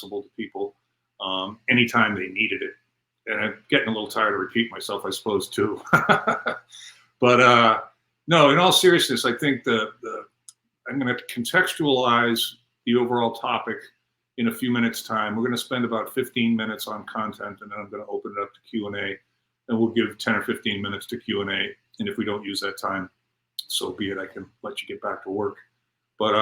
to people anytime they needed it. And I'm getting a little tired of repeating myself, I suppose, too. But no, in all seriousness, I think I'm going to contextualize the overall topic in a few minutes' time. We're going to spend about 15 minutes on content, and then I'm going to open it up to Q&A, and we'll give 10 or 15 minutes to Q&A. And if we don't use that time, so be it. I can let you get back to work. But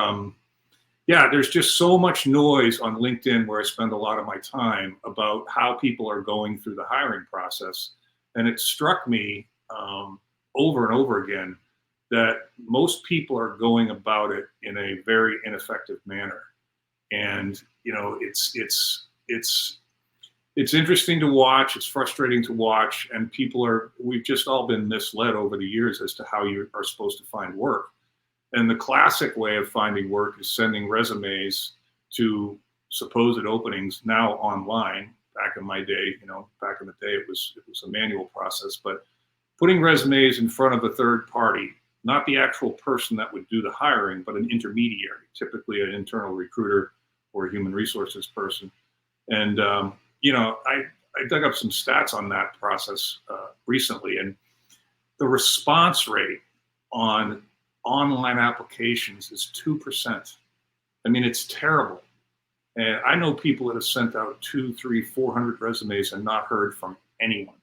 yeah, there's just so much noise on LinkedIn where I spend a lot of my time about how people are going through the hiring process. And it struck me over and over again that most people are going about it in a very ineffective manner. And, you know, it's interesting to watch. It's frustrating to watch. And we've just all been misled over the years as to how you are supposed to find work. And the classic way of finding work is sending resumes to supposed openings now online. Back in my day, back in the day, it was a manual process, but putting resumes in front of a third party, not the actual person that would do the hiring, but an intermediary, typically an internal recruiter or a human resources person. And, I dug up some stats on that process recently, and the response rate on online applications is 2%. I mean, it's terrible. And I know people that have sent out 200, 300, 400 resumes and not heard from anyone,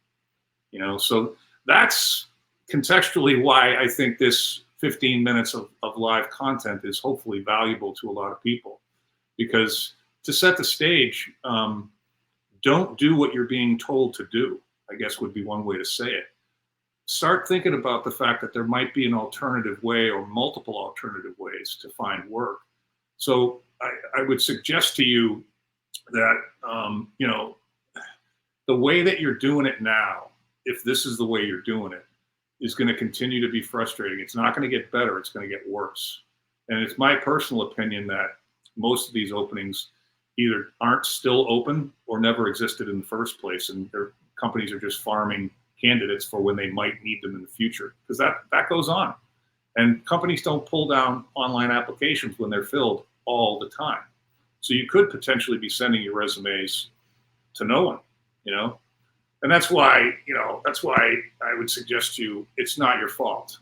so that's contextually why I think this 15 minutes of live content is hopefully valuable to a lot of people, because to set the stage, don't do what you're being told to do, I guess would be one way to say it. Start thinking about the fact that there might be an alternative way or multiple alternative ways to find work. So I would suggest to you that, the way that you're doing it now, if this is the way you're doing it, is going to continue to be frustrating. It's not going to get better. It's going to get worse. And it's my personal opinion that most of these openings either aren't still open or never existed in the first place. And their companies are just farming candidates for when they might need them in the future, because that goes on. And companies don't pull down online applications when they're filled all the time. So you could potentially be sending your resumes to no one, and that's why I would suggest to you, it's not your fault.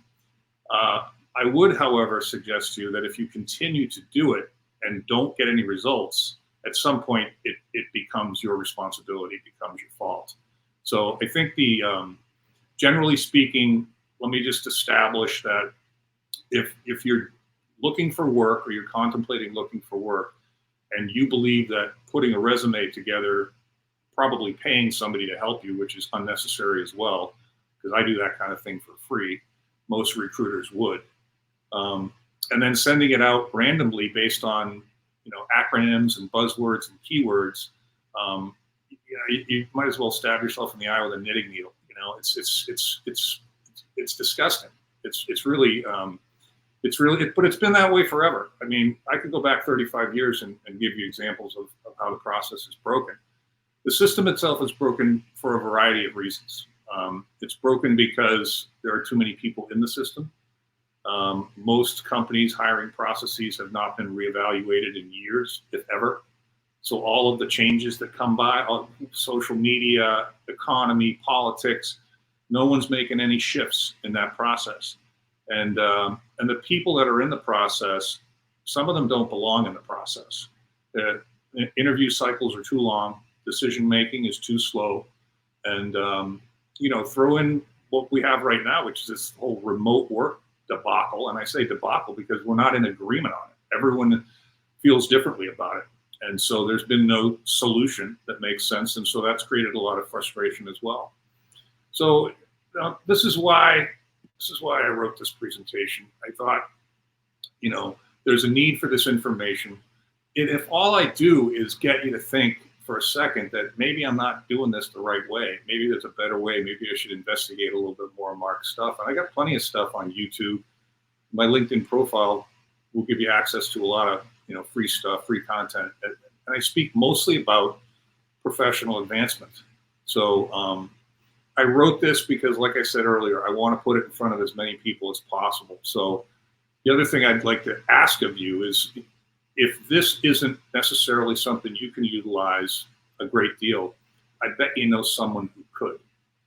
I would, however, suggest to you that if you continue to do it and don't get any results, at some point it becomes your responsibility, it becomes your fault. So I think generally speaking, let me just establish that if you're looking for work or you're contemplating looking for work, and you believe that putting a resume together, probably paying somebody to help you, which is unnecessary as well, because I do that kind of thing for free, most recruiters would, and then sending it out randomly based on acronyms and buzzwords and keywords, you might as well stab yourself in the eye with a knitting needle. It's disgusting. It's really, but it's been that way forever. I mean, I could go back 35 years and give you examples of how the process is broken. The system itself is broken for a variety of reasons. It's broken because there are too many people in the system. Most companies' hiring processes have not been reevaluated in years, if ever. So all of the changes that come by, social media, economy, politics, no one's making any shifts in that process. And the people that are in the process, some of them don't belong in the process. Interview cycles are too long. Decision making is too slow. And, throw in what we have right now, which is this whole remote work debacle. And I say debacle because we're not in agreement on it. Everyone feels differently about it. And so there's been no solution that makes sense. And so that's created a lot of frustration as well. So this is why I wrote this presentation. I thought, there's a need for this information. And if all I do is get you to think for a second that maybe I'm not doing this the right way, maybe there's a better way, maybe I should investigate a little bit more of Mark's stuff. And I got plenty of stuff on YouTube. My LinkedIn profile will give you access to a lot of free stuff, free content. And I speak mostly about professional advancement. So I wrote this because, like I said earlier, I want to put it in front of as many people as possible. So the other thing I'd like to ask of you is, if this isn't necessarily something you can utilize a great deal, I bet you know someone who could.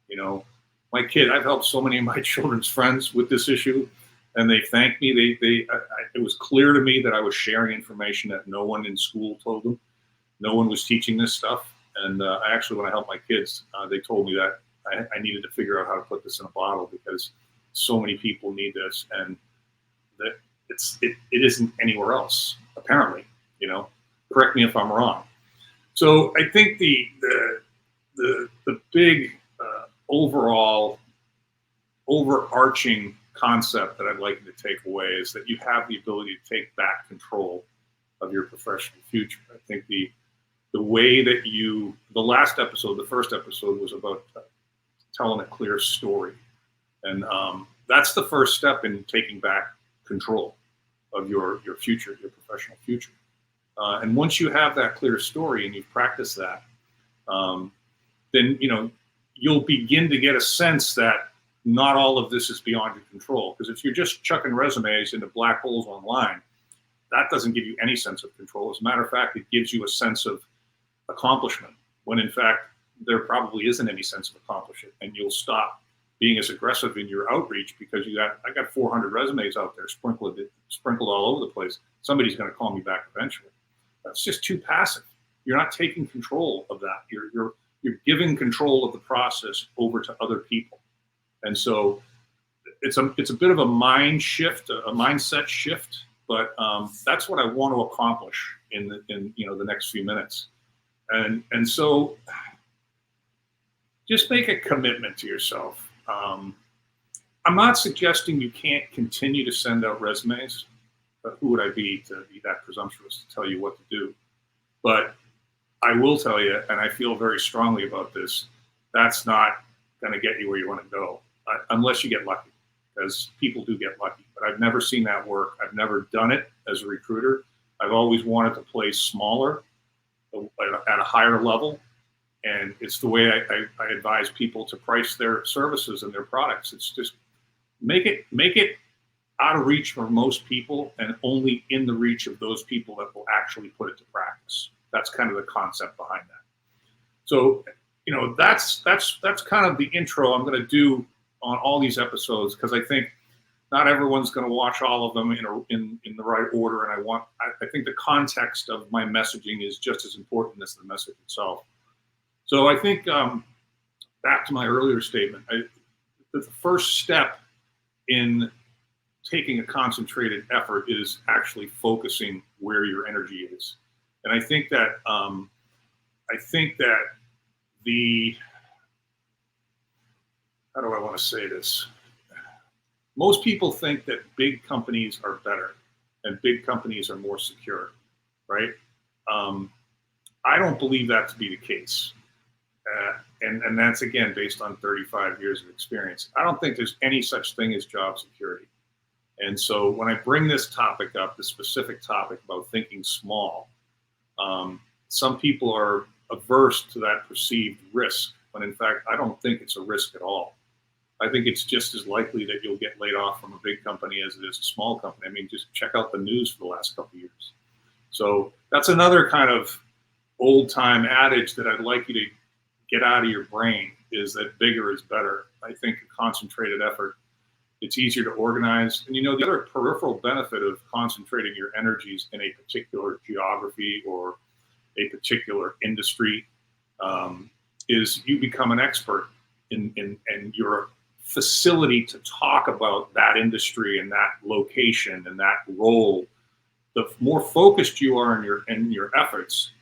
You know, my kid, I've helped so many of my children's friends with this issue, and they thanked me. It was clear to me that I was sharing information that no one in school told them. No one was teaching this stuff. And I actually, when I helped my kids, they told me that I needed to figure out how to put this in a bottle because so many people need this, and that it isn't anywhere else, apparently. You know, correct me if I'm wrong. So I think the big overall overarching concept that I'd like you to take away is that you have the ability to take back control of your professional future. I think the way that the last episode, the first episode, was about telling a clear story, and that's the first step in taking back control of your future, your professional future. And once you have that clear story and you've practiced that, then you'll begin to get a sense that not all of this is beyond your control. Because if you're just chucking resumes into black holes online, that doesn't give you any sense of control. As a matter of fact, it gives you a sense of accomplishment, when in fact there probably isn't any sense of accomplishment, and you'll stop being as aggressive in your outreach because I got 400 resumes out there sprinkled all over the place. Somebody's going to call me back eventually. That's just too passive. You're not taking control of that. You're giving control of the process over to other people, and so it's a bit of a mindset shift. But that's what I want to accomplish in the next few minutes, and so just make a commitment to yourself. I'm not suggesting you can't continue to send out resumes, but who would I be to be that presumptuous to tell you what to do? But I will tell you, and I feel very strongly about this, that's not going to get you where you want to go, unless you get lucky, because people do get lucky. But I've never seen that work. I've never done it as a recruiter. I've always wanted to play smaller at a higher level. And it's the way I advise people to price their services and their products. It's just make it out of reach for most people and only in the reach of those people that will actually put it to practice. That's kind of the concept behind that. So, that's kind of the intro I'm going to do on all these episodes, because I think not everyone's going to watch all of them in the right order. And I think the context of my messaging is just as important as the message itself. So I think, back to my earlier statement, the first step in taking a concentrated effort is actually focusing where your energy is. And I think that how do I want to say this? Most people think that big companies are better and big companies are more secure, right? I don't believe that to be the case. And that's, again, based on 35 years of experience. I don't think there's any such thing as job security. And so when I bring this topic up, the specific topic about thinking small, some people are averse to that perceived risk, when in fact, I don't think it's a risk at all. I think it's just as likely that you'll get laid off from a big company as it is a small company. I mean, just check out the news for the last couple of years. So that's another kind of old time adage that I'd like you to get out of your brain, is that bigger is better. I think a concentrated effort, it's easier to organize. And the other peripheral benefit of concentrating your energies in a particular geography or a particular industry is you become an expert in your facility to talk about that industry and that location and that role. The more focused you are in your efforts,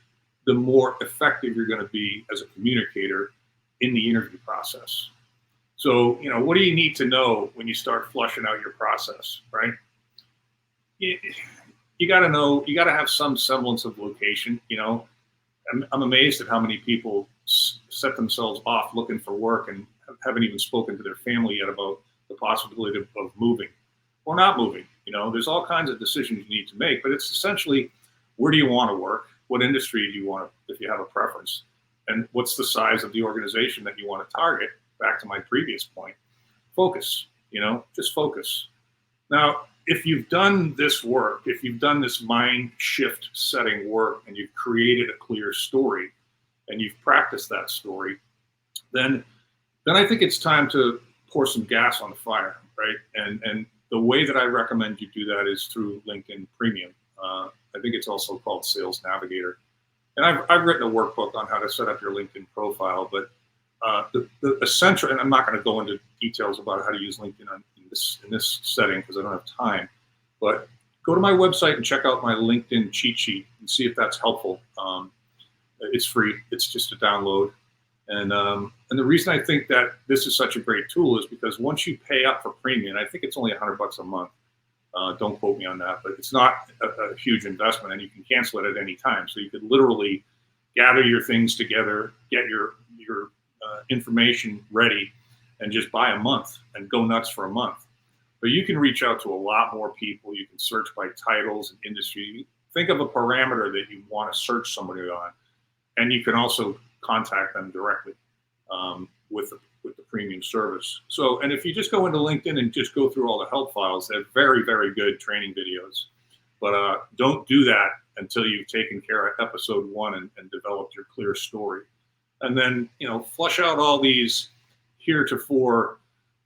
the more effective you're going to be as a communicator in the interview process. So, what do you need to know when you start flushing out your process, right? You got to know, you got to have some semblance of location. I'm amazed at how many people set themselves off looking for work and haven't even spoken to their family yet about the possibility of moving or not moving. There's all kinds of decisions you need to make, but it's essentially, where do you want to work? What industry do you want to, if you have a preference? And what's the size of the organization that you want to target? Back to my previous point, focus, just focus. Now, if you've done this work, if you've done this mind shift setting work and you've created a clear story and you've practiced that story, then I think it's time to pour some gas on the fire, right? And the way that I recommend you do that is through LinkedIn Premium. I think it's also called Sales Navigator. And I've written a workbook on how to set up your LinkedIn profile, but the essential, and I'm not going to go into details about how to use LinkedIn in this setting because I don't have time, but go to my website and check out my LinkedIn cheat sheet and see if that's helpful. It's free. It's just a download. And the reason I think that this is such a great tool is because once you pay up for premium, I think it's only $100 a month. Don't quote me on that, but it's not a huge investment, and you can cancel it at any time. So you could literally gather your things together, get your information ready, and just buy a month and go nuts for a month. But you can reach out to a lot more people. You can search by titles and industry. Think of a parameter that you want to search somebody on, and you can also contact them directly with the premium service. So, and if you just go into LinkedIn and just go through all the help files, they're very, very good training videos. But don't do that until you've taken care of episode 1 and developed your clear story. And then, flush out all these heretofore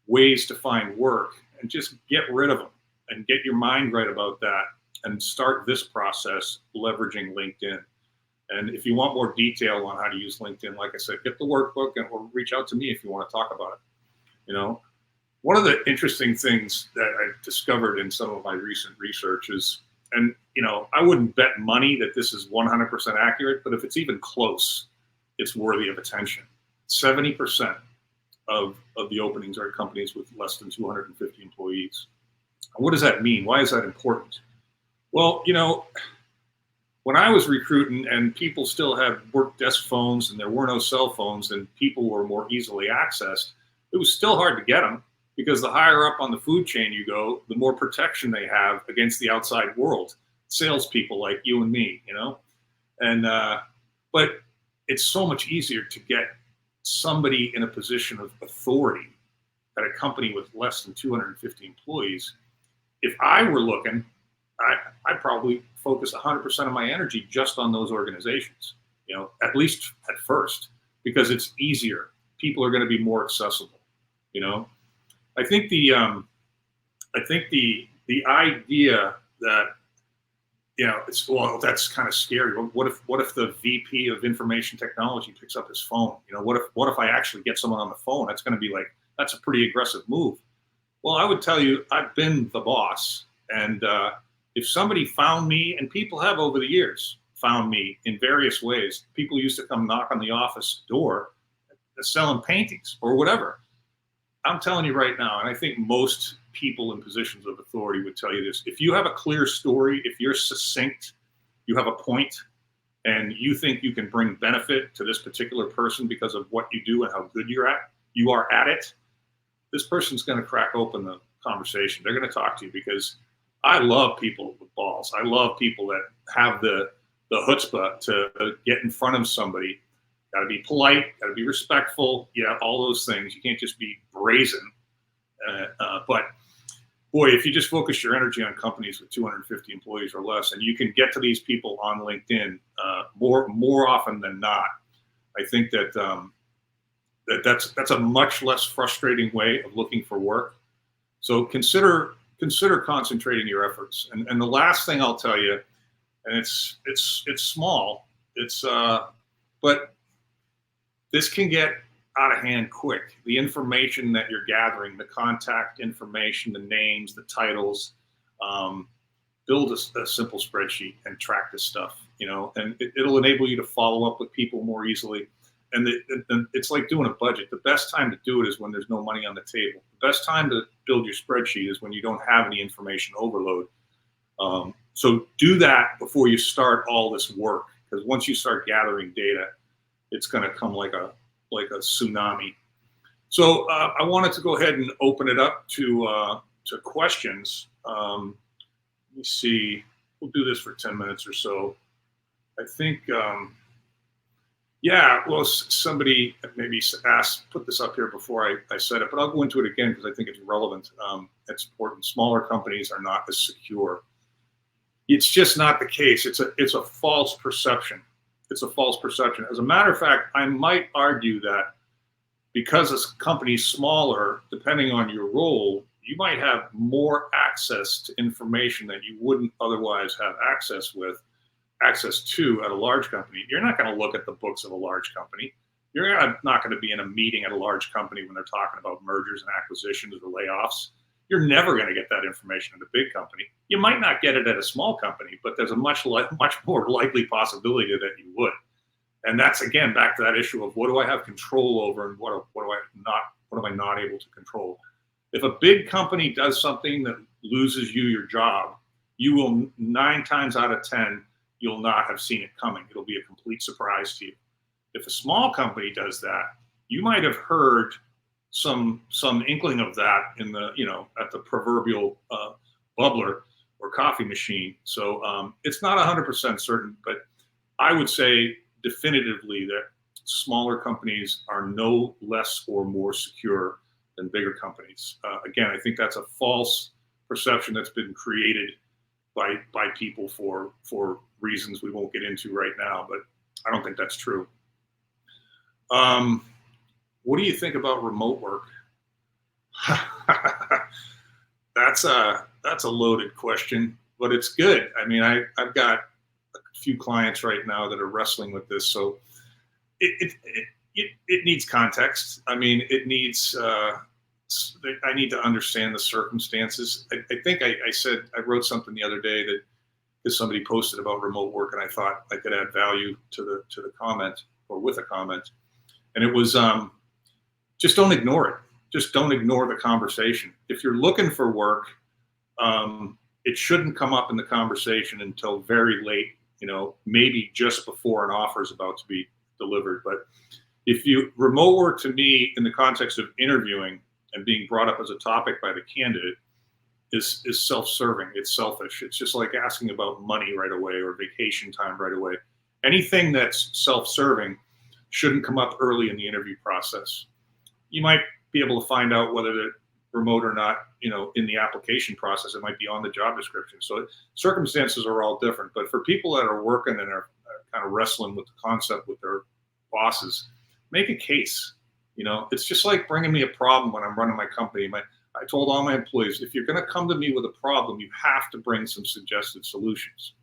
ways to find work and just get rid of them and get your mind right about that and start this process leveraging LinkedIn. And if you want more detail on how to use LinkedIn, like I said, get the workbook or reach out to me if you want to talk about it. One of the interesting things that I've discovered in some of my recent research is, and I wouldn't bet money that this is 100% accurate, but if it's even close, it's worthy of attention. 70% of the openings are at companies with less than 250 employees. What does that mean? Why is that important? Well, when I was recruiting and people still had work desk phones and there were no cell phones and people were more easily accessed, it was still hard to get them because the higher up on the food chain you go, the more protection they have against the outside world, salespeople like you and me, And but it's so much easier to get somebody in a position of authority at a company with less than 250 employees. If I were looking, I'd probably focus 100% of my energy just on those organizations, at least at first, because it's easier. People are going to be more accessible. I think the idea that that's kind of scary. What if the VP of information technology picks up his phone? What if I actually get someone on the phone? That's going to be that's a pretty aggressive move. Well, I would tell you, I've been the boss, and if somebody found me, and people have over the years found me in various ways, people used to come knock on the office door selling paintings or whatever. I'm telling you right now, and I think most people in positions of authority would tell you this, if you have a clear story, if you're succinct, you have a point, and you think you can bring benefit to this particular person because of what you do and how good you are at it, this person's going to crack open the conversation. They're going to talk to you because I love people with balls. I love people that have the chutzpah to get in front of somebody. Got to be polite, got to be respectful. Yeah, all those things. You can't just be brazen. But boy, if you just focus your energy on companies with 250 employees or less, and you can get to these people on LinkedIn more often than not, I think that's a much less frustrating way of looking for work. So consider concentrating your efforts. And the last thing I'll tell you, and it's small, but this can get out of hand quick. The information that you're gathering, the contact information, the names, the titles, build a simple spreadsheet and track this stuff, and it'll enable you to follow up with people more easily. And it's like doing a budget. The best time to do it is when there's no money on the table. The best time to build your spreadsheet is when you don't have any information overload. So do that before you start all this work, because once you start gathering data, it's going to come like a tsunami. So I wanted to go ahead and open it up to questions. Let me see. We'll do this for 10 minutes or so. I think Yeah, well, somebody maybe asked, put this up here before I said it, but I'll go into it again because I think it's relevant. It's important. Smaller companies are not as secure. It's just not the case. It's a false perception. It's a false perception. As a matter of fact, I might argue that because a company's smaller, depending on your role, you might have more access to information that you wouldn't otherwise have access to at a large company. You're not going to look at the books of a large company. You're not going to be in a meeting at a large company when they're talking about mergers and acquisitions or layoffs. You're never going to get that information at a big company. You might not get it at a small company, but there's a much more likely possibility that you would. And that's, again, back to that issue of what do I have control over and what am I not able to control? If a big company does something that loses you your job, you will 9 times out of 10, you'll not have seen it coming. It'll be a complete surprise to you. If a small company does that, you might have heard some inkling of that in the, at the proverbial bubbler or coffee machine. So it's not 100% certain, but I would say definitively that smaller companies are no less or more secure than bigger companies. Again, I think that's a false perception that's been created by people for reasons we won't get into right now, but I don't think that's true. What do you think about remote work? That's a loaded question, but it's good. I mean, I've got a few clients right now that are wrestling with this, so it needs context. I mean, it needs. I need to understand the circumstances. I think I said I wrote something the other day that because somebody posted about remote work, and I thought I could add value to the comment or with a comment, and it was just don't ignore it. Just don't ignore the conversation. If you're looking for work, it shouldn't come up in the conversation until very late, maybe just before an offer is about to be delivered. But remote work to me in the context of interviewing and being brought up as a topic by the candidate is self-serving. It's selfish. It's just like asking about money right away or vacation time right away. Anything that's self-serving shouldn't come up early in the interview process. You might be able to find out whether they're remote or not, in the application process. It might be on the job description. So circumstances are all different. But for people that are working and are kind of wrestling with the concept with their bosses, make a case. It's just like bringing me a problem when I'm running my company. I told all my employees, if you're going to come to me with a problem, you have to bring some suggested solutions.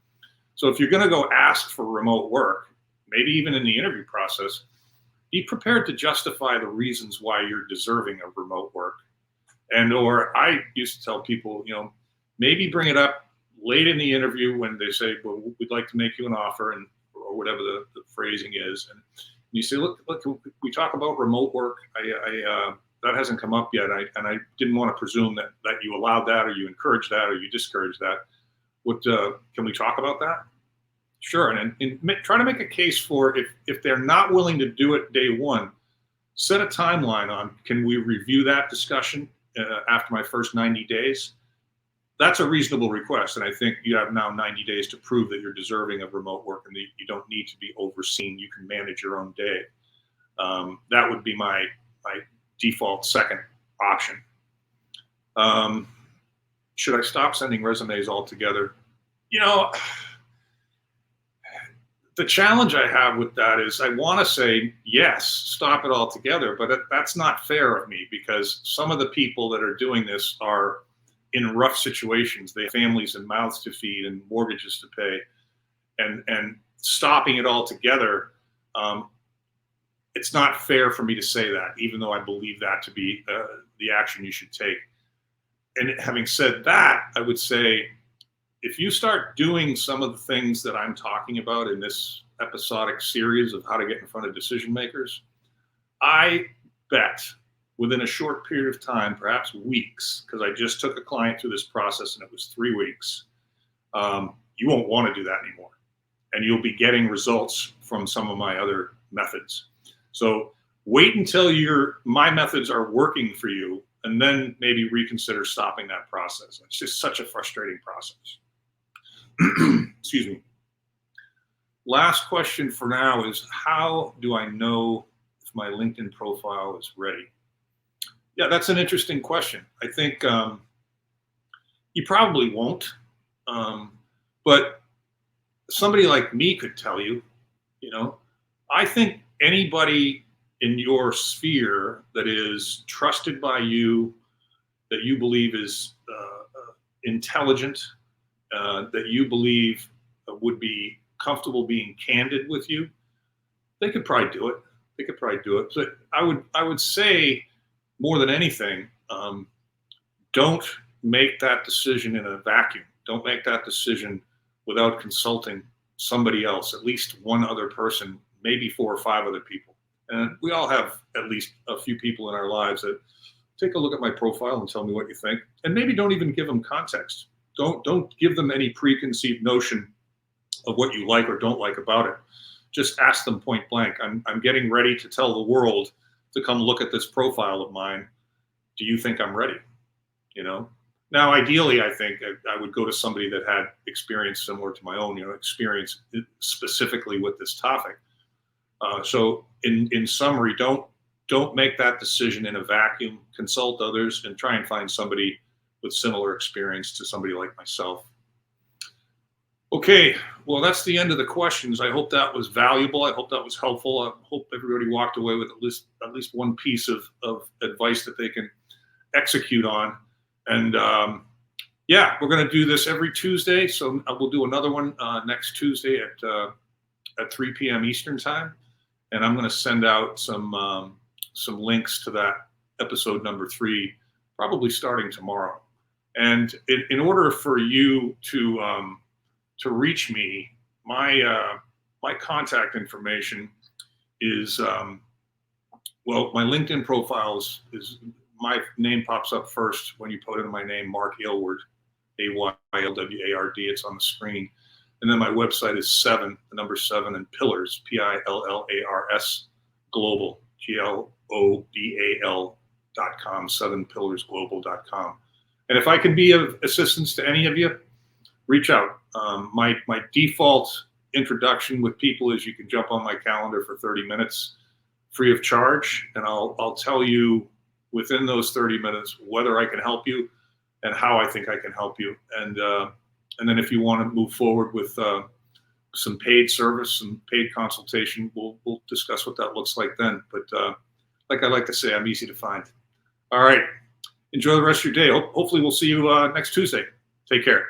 So if you're going to go ask for remote work, maybe even in the interview process, be prepared to justify the reasons why you're deserving of remote work. Or I used to tell people, maybe bring it up late in the interview when they say, well, we'd like to make you an offer, or whatever the phrasing is. And you say, look, we talk about remote work. That hasn't come up yet. And I didn't want to presume that you allowed that or you encouraged that or you discouraged that. Can we talk about that? Sure. And try to make a case for if they're not willing to do it day one, set a timeline on, can we review that discussion after my first 90 days? That's a reasonable request. And I think you have now 90 days to prove that you're deserving of remote work and that you don't need to be overseen. You can manage your own day. That would be my default second option. Should I stop sending resumes altogether? The challenge I have with that is I want to say, yes, stop it altogether, but that's not fair of me because some of the people that are doing this are in rough situations. They have families and mouths to feed and mortgages to pay, and stopping it altogether, it's not fair for me to say that, even though I believe that to be the action you should take. And having said that, I would say, if you start doing some of the things that I'm talking about in this episodic series of how to get in front of decision makers, I bet within a short period of time, perhaps weeks, because I just took a client through this process and it was 3 weeks, you won't want to do that anymore. And you'll be getting results from some of my other methods. So wait until my methods are working for you and then maybe reconsider stopping that process. It's just such a frustrating process. Excuse me. Last question for now is, how do I know if my LinkedIn profile is ready? Yeah, that's an interesting question. I think you probably won't, but somebody like me could tell you. You know, I think anybody in your sphere that is trusted by you, that you believe is intelligent, that you believe would be comfortable being candid with you, they could probably do it. They could probably do it. But I would say more than anything, don't make that decision in a vacuum. Don't make that decision without consulting somebody else, at least one other person, maybe 4 or 5 other people. And we all have at least a few people in our lives that take a look at my profile and tell me what you think. And maybe don't even give them context. Don't give them any preconceived notion of what you like or don't like about it. Just ask them point blank. I'm getting ready to tell the world to come look at this profile of mine. Do you think I'm ready? You know? Now, ideally, I think I would go to somebody that had experience similar to my own, experience specifically with this topic. So in summary, don't make that decision in a vacuum. Consult others and try and find somebody with similar experience to somebody like myself. Okay, well, that's the end of the questions. I hope that was valuable. I hope that was helpful. I hope everybody walked away with at least one piece of advice that they can execute on. And yeah, we're going to do this every Tuesday. So we'll do another one next Tuesday at 3 p.m. Eastern time. And I'm going to send out some links to that episode number 3, probably starting tomorrow. And in order for you to reach me, my contact information is well, my LinkedIn profile is my name pops up first when you put in my name, Mark Aylward, Aylward. It's on the screen. And then my website is 7 and Pillars, Pillars Global, global.com, 7pillarsglobal.com. And if I can be of assistance to any of you, reach out. My default introduction with people is you can jump on my calendar for 30 minutes free of charge, and I'll tell you within those 30 minutes whether I can help you and how I think I can help you. And then if you want to move forward with some paid service, some paid consultation, we'll discuss what that looks like then. But like I like to say, I'm easy to find. All right. Enjoy the rest of your day. Hopefully we'll see you next Tuesday. Take care.